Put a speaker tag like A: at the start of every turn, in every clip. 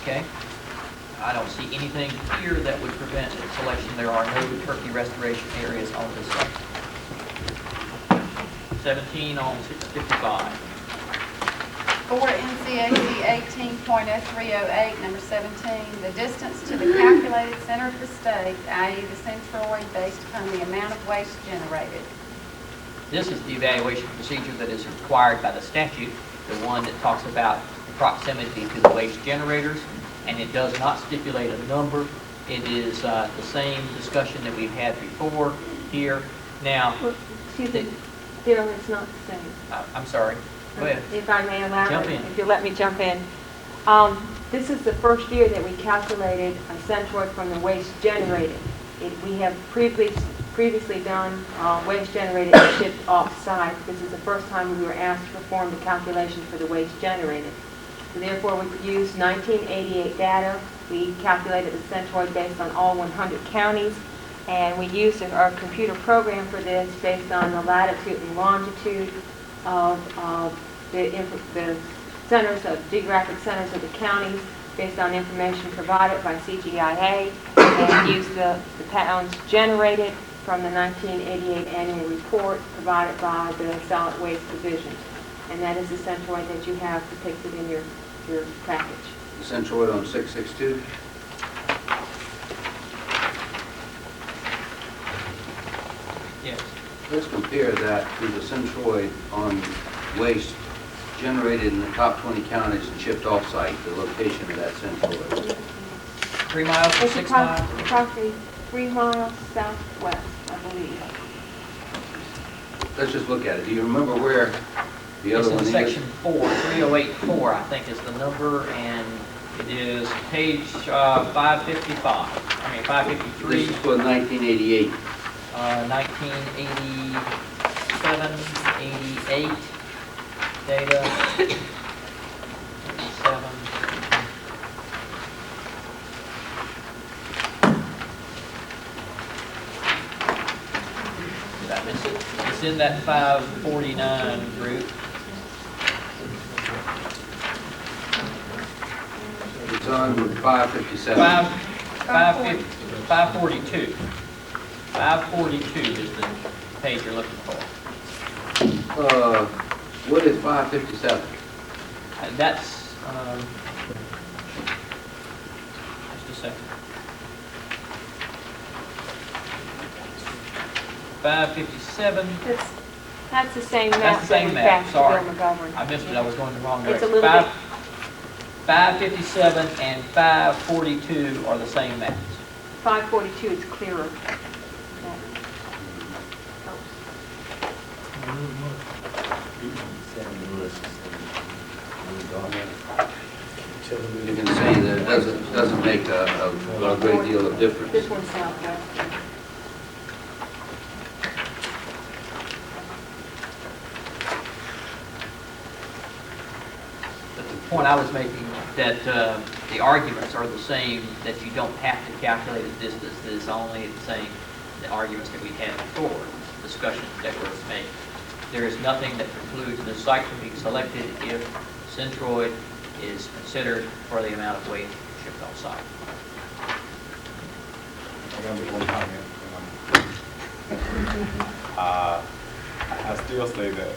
A: Okay. I don't see anything here that would prevent its selection. There are no turkey restoration areas on this site. 17 on 655.
B: For NCAC 18.0308, number 17, the distance to the calculated center of the state, i.e. the centroid, based upon the amount of waste generated.
A: This is the evaluation procedure that is required by the statute, the one that talks about proximity to the waste generators, and it does not stipulate a number. It is the same discussion that we've had before here. Now,
C: well, excuse me, Daryl, it's not the same.
A: I'm sorry. Go ahead.
C: If I may elaborate,
A: Jump in.
C: if you let me jump in. This is the first year that we calculated a centroid from the waste generated. We have previously done waste generated and shipped off-site. This is the first time we were asked to perform the calculation for the waste generated. So therefore, we used 1988 data. We calculated the centroid based on all 100 counties, and we used our computer program for this based on the latitude and longitude of the centers of geographic centers of the counties based on information provided by CGIA, and used the pounds generated from the 1988 annual report provided by the Solid Waste Division. And that is the centroid that you have depicted in your package.
D: The centroid on 662?
A: Yes.
D: Let's compare that to the centroid on waste generated in the top 20 counties and shipped off-site, the location of that centroid.
A: 3 miles to
C: It's
A: 6 miles?
C: approximately 3 miles southwest, I believe.
D: Let's just look at it. Do you remember where the
A: It's
D: other one
A: in
D: is?
A: section 4, 3084, I think is the number, and it is page 555. I mean 553.
D: This is for 1988.
A: 1987, 88 data. 87. Did I miss it? It's in that 549 group.
D: It's on 557.
A: 542. 542 is the page you're looking for.
D: What is 557?
A: That's, just a second. 557.
C: That's the same map.
A: That's the same
C: that we
A: map,
C: faxed to
A: sorry.
C: Bill McGovern.
A: I missed it, I was going the wrong
C: It's a
A: direction.
C: little bit.
A: 557 and 542 are the same maps.
C: 542 is clearer. That
D: You can see that it doesn't make a great deal of difference.
C: This one's southwest.
A: But the point I was making, that the arguments are the same, that you don't have to calculate a distance, that it's only the same, the arguments that we had before, discussions that were made. There is nothing that precludes the site from being selected if centroid is considered for the amount of waste shipped off site.
E: I got one comment. I still say that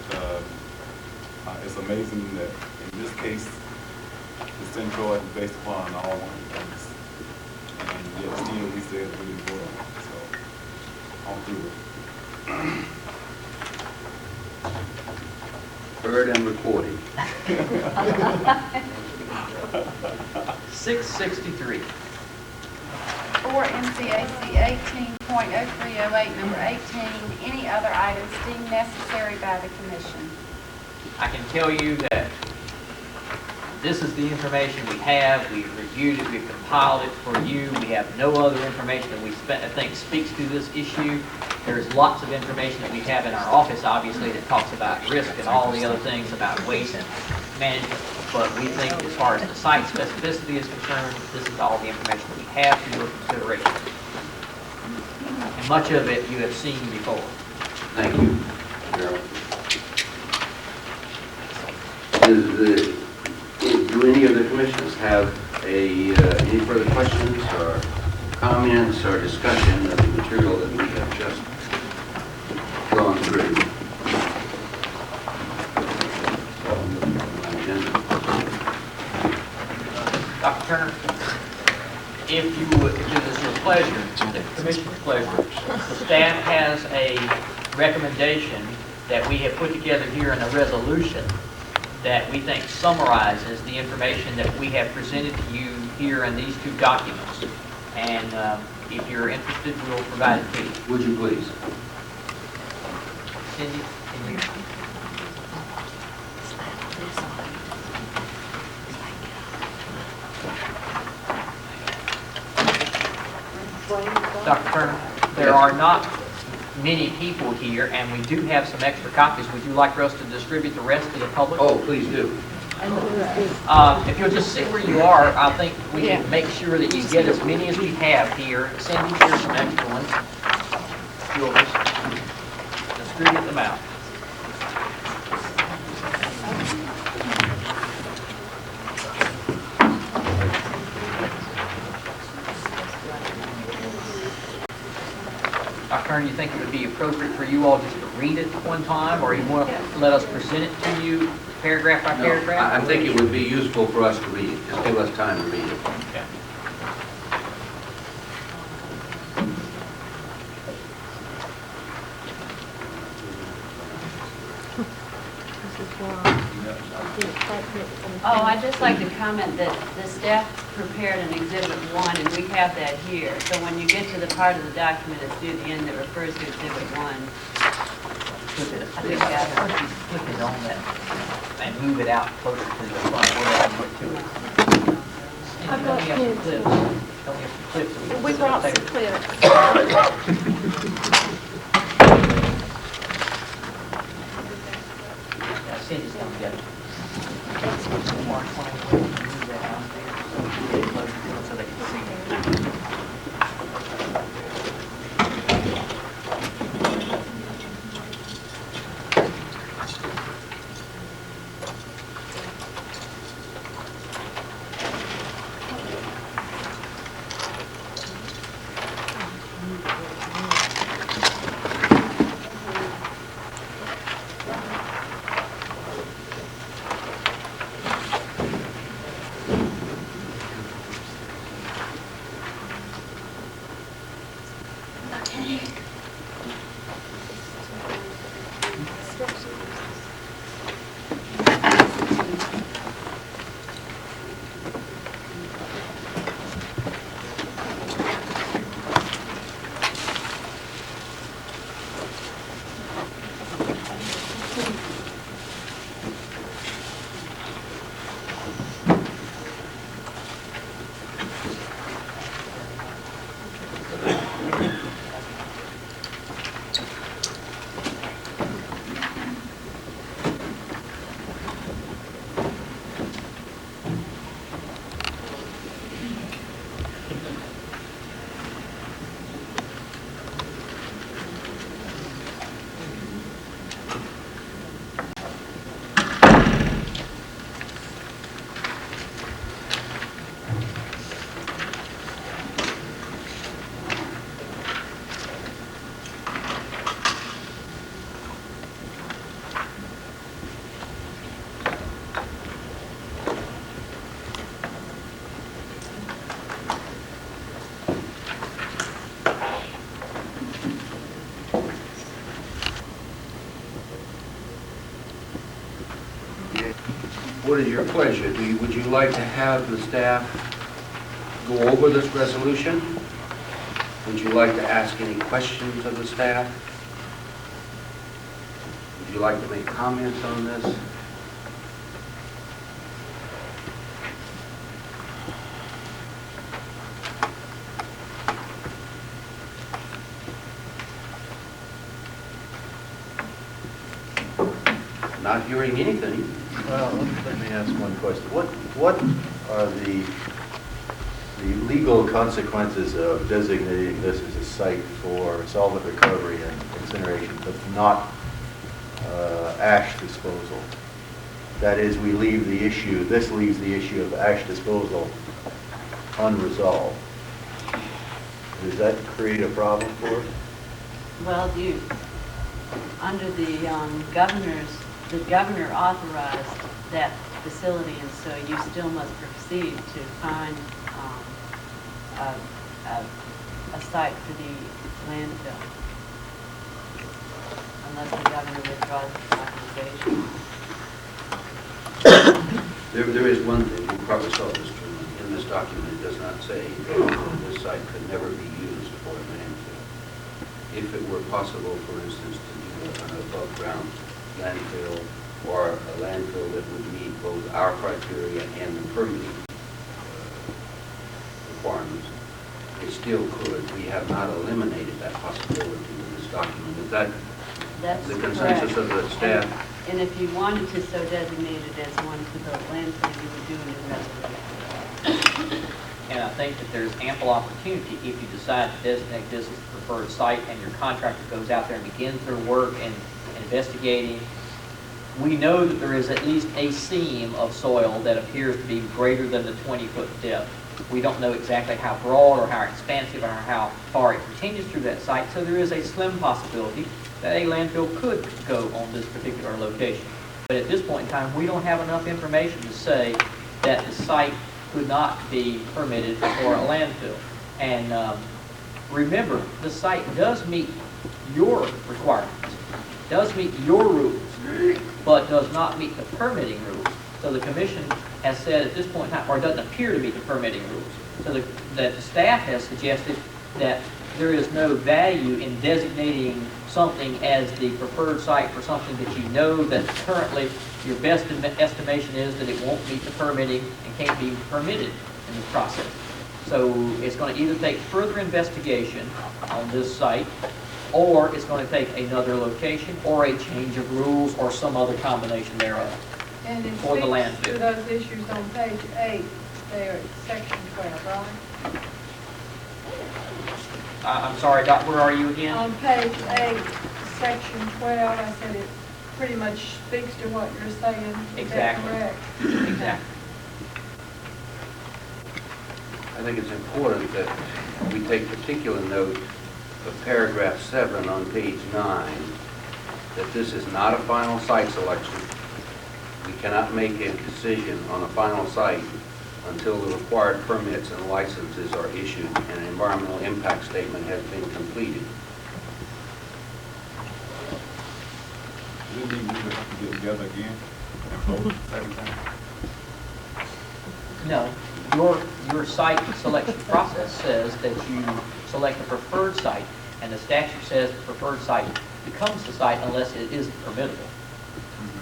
E: it's amazing that in this case, the centroid is based upon all 100 things. And yet still we said we didn't vote on it. So, on through it.
D: Heard and recorded.
A: 663.
B: For NCAC 18.0308, number 18, any other items deemed necessary by the commission.
A: I can tell you that this is the information we have. We've reviewed it. We've compiled it for you. We have no other information that I think speaks to this issue. There's lots of information that we have in our office, obviously, that talks about risk and all the other things about waste and management. But we think as far as the site specificity is concerned, this is all the information that we have for your consideration. And much of it you have seen before.
D: Thank you, Gerald. Do any of the commissioners have Any further questions or comments or discussion of the material that we have just gone through?
A: Dr. Turner, if you would, if it is your pleasure, the commissioner's pleasure, the staff has a recommendation that we have put together here in a resolution that we think summarizes the information that we have presented to you here in these two documents. And if you're interested, we'll provide it to you.
D: Would you please?
A: Cindy, can you? Dr. Turner, there are not many people here, and we do have some extra copies. Would you like for us to distribute the rest to the public?
D: Oh, please do.
A: If you'll just sit where you are, I think we can make sure that you get as many as we have here. Cindy, here's some extra ones. You'll just distribute them out. Dr. Turner, you think it would be appropriate for you all just to read it one time, or you want to let us present it to you paragraph by
D: No,
A: paragraph?
D: I think it would be useful for us to read it. Just give us time to read it.
A: Okay.
F: Oh, I'd just like to comment that the staff prepared an Exhibit 1, and we have that here. So when you get to the part of the document that's near the end that refers to Exhibit 1,
A: I think first you flip it on that and move it out closer to the front where I can get to it.
C: I've got
A: Don't we have some
C: kids.
A: clips? Don't we have some clips?
C: We brought some clips.
A: Yeah, Cindy's gonna get it. Mark, why don't you move that out there so we can get closer to it so they can see it.
D: What is your pleasure? Would you like to have the staff go over this resolution? Would you like to ask any questions of the staff? Would you like to make comments on this? Not hearing anything.
G: Well, let me ask one question. What are the legal consequences of designating this as a site for solvent recovery and incineration, but not ash disposal? That is, we leave the issue, this leaves the issue of ash disposal unresolved. Does that create a problem for us?
F: Well, under the governor authorized that facility, and so you still must proceed to find a site for the landfill, unless the governor withdraws the authorization.
D: There is one thing, you probably saw this, Truman, in this document, it does not say this site could never be used for a landfill. If it were possible, for instance, to do an above-ground landfill or a landfill that would meet both our criteria and the permitting requirements, it still could. We have not eliminated that possibility in this document. Is that
F: That's
D: the consensus
F: correct.
D: of the staff?
F: And if you wanted to so designate it as one for the landfill, you would do it in resolution.
A: And I think that there's ample opportunity if you decide to designate this as the preferred site and your contractor goes out there and begins their work and investigating. We know that there is at least a seam of soil that appears to be greater than the 20-foot depth. We don't know exactly how broad or how expansive or how far it continues through that site, so there is a slim possibility that a landfill could go on this particular location. But at this point in time, we don't have enough information to say that the site could not be permitted for a landfill. And remember, the site does meet your requirements, does meet your rules, but does not meet the permitting rules. So the commission has said at this point in time, or doesn't appear to meet the permitting rules. So the staff has suggested that there is no value in designating something as the preferred site for something that you know that currently your best estimation is that it won't meet the permitting and can't be permitted in this process. So it's going to either take further investigation on this site, or it's going to take another location, or a change of rules, or some other combination thereof.
H: And it
A: For the
H: speaks
A: landfill.
H: to those issues on page 8, there, section 12, right?
A: I'm sorry, Doc, where are you again?
H: On page 8, section 12, I said it pretty much speaks to what you're saying. Is that
A: Exactly.
H: correct?
A: Exactly.
D: I think it's important that we take particular note of paragraph 7 on page 9, that this is not a final site selection. We cannot make a decision on a final site until the required permits and licenses are issued and an environmental impact statement has been completed.
E: We need to get together again and vote every time.
A: No, your site selection process says that you select a preferred site, and the statute says the preferred site becomes the site unless it is permittable.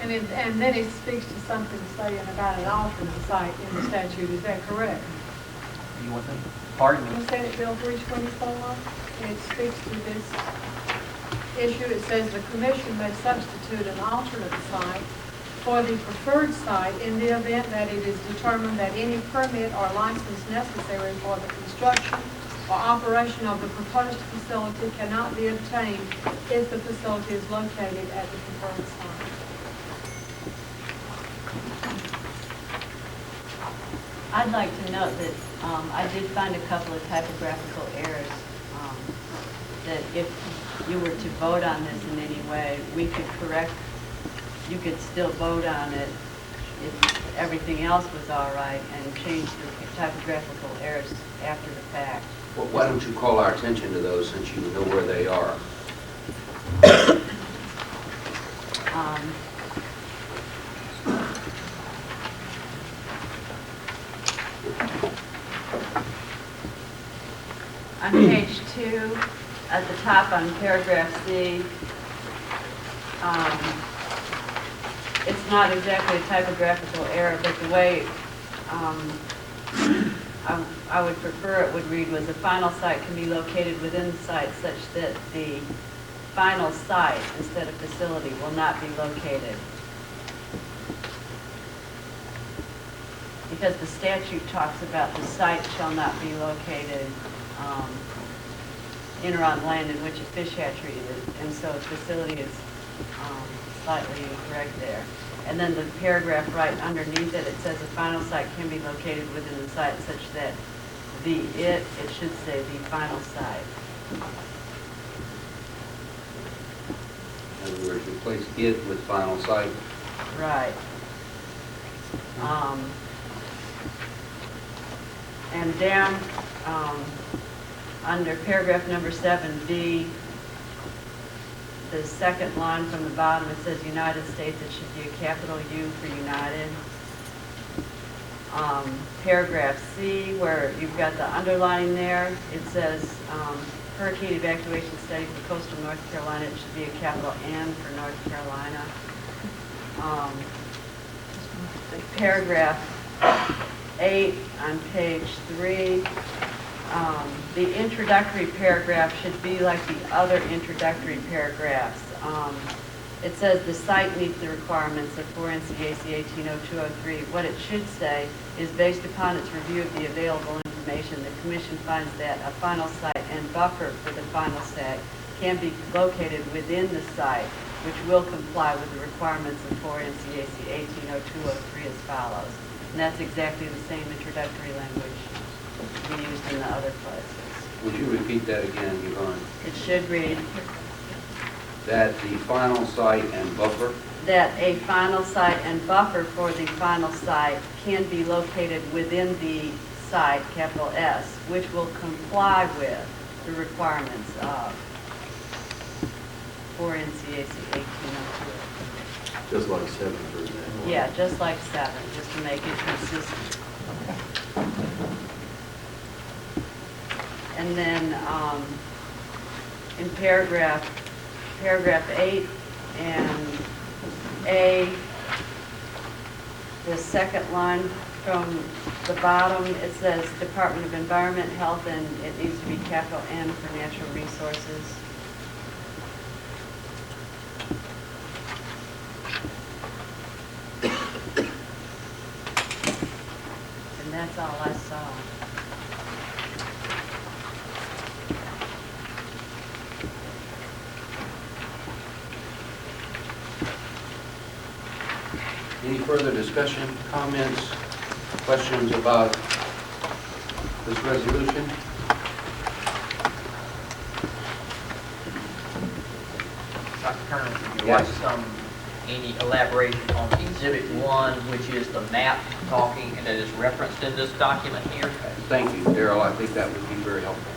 H: And then it speaks to something saying about an alternate site in the statute, is that correct?
A: You want to, pardon me?
H: You said it, Bill 324, it speaks to this issue. It says the commission may substitute an alternate site for the preferred site in the event that it is determined that any permit or license necessary for the construction or operation of the proposed facility cannot be obtained if the facility is located at the preferred site.
F: I'd like to note that I did find a couple of typographical errors that if you were to vote on this in any way, we could correct, you could still vote on it if everything else was all right and change the typographical errors after the fact.
D: Well, why don't you call our attention to those since you know where they are?
F: On page 2, at the top on paragraph C, it's not exactly a typographical error, but the way I would prefer it would read was the final site can be located within the site such that the final site instead of facility will not be located. Because the statute talks about the site shall not be located in or on land in which a fish hatchery is, and so facility is slightly incorrect there. And then the paragraph right underneath it, it says the final site can be located within the site such that it should say the final site.
D: In other words, replace it with final site.
F: Right. And down, under paragraph number 7B, the second line from the bottom, it says United States, it should be a capital U for United. Paragraph C, where you've got the underlining there, it says hurricane evacuation study for coastal North Carolina, it should be a capital N for North Carolina. Paragraph 8 on page 3, the introductory paragraph should be like the other introductory paragraphs. It says the site meets the requirements of 4 NCAC 180203. What it should say is based upon its review of the available information, the Commission finds that a final site and buffer for the final site can be located within the site, which will comply with the requirements of 4 NCAC 180203 as follows. And that's exactly the same introductory language we used in the other places.
D: Would you repeat that again, Yvonne?
F: It should read
D: That the final site and buffer,
F: that a final site and buffer for the final site can be located within the site, capital S, which will comply with the requirements of 4 NCAC 1802.
G: Just like 7, for example.
F: Yeah, just like 7, just to make it consistent. And then in paragraph 8 and A, the second line from the bottom, it says Department of Environment, Health, and it needs to be capital N for natural resources. And that's all I saw.
D: any further discussion, comments, questions about this resolution?
A: Dr. Turner, would you like
D: Yes.
A: any elaboration on Exhibit 1, which is the map talking, and that is referenced in this document here?
D: Thank you, Darrell. I think that would be very helpful.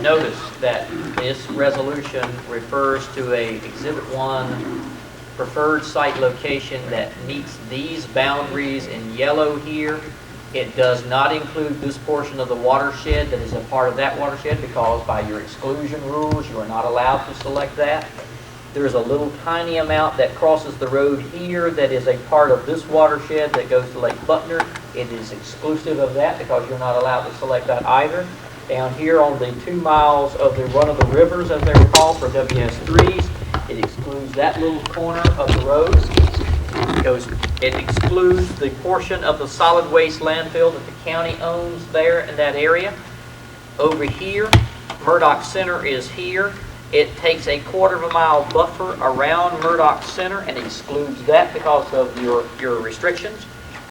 A: Notice that this resolution refers to a Exhibit 1 preferred site location that meets these boundaries in yellow here. It does not include this portion of the watershed that is a part of that watershed, because by your exclusion rules, you are not allowed to select that. There is a little tiny amount that crosses the road here that is a part of this watershed that goes to Lake Butner. It is exclusive of that because you're not allowed to select that either. Down here on the 2 miles of the run of the rivers, as they were called, for WS3s, it excludes that little corner of the road. It excludes the portion of the solid waste landfill that the county owns there in that area. Over here, Murdoch Center is here. It takes a 1/4 mile buffer around Murdoch Center and excludes that because of your restrictions.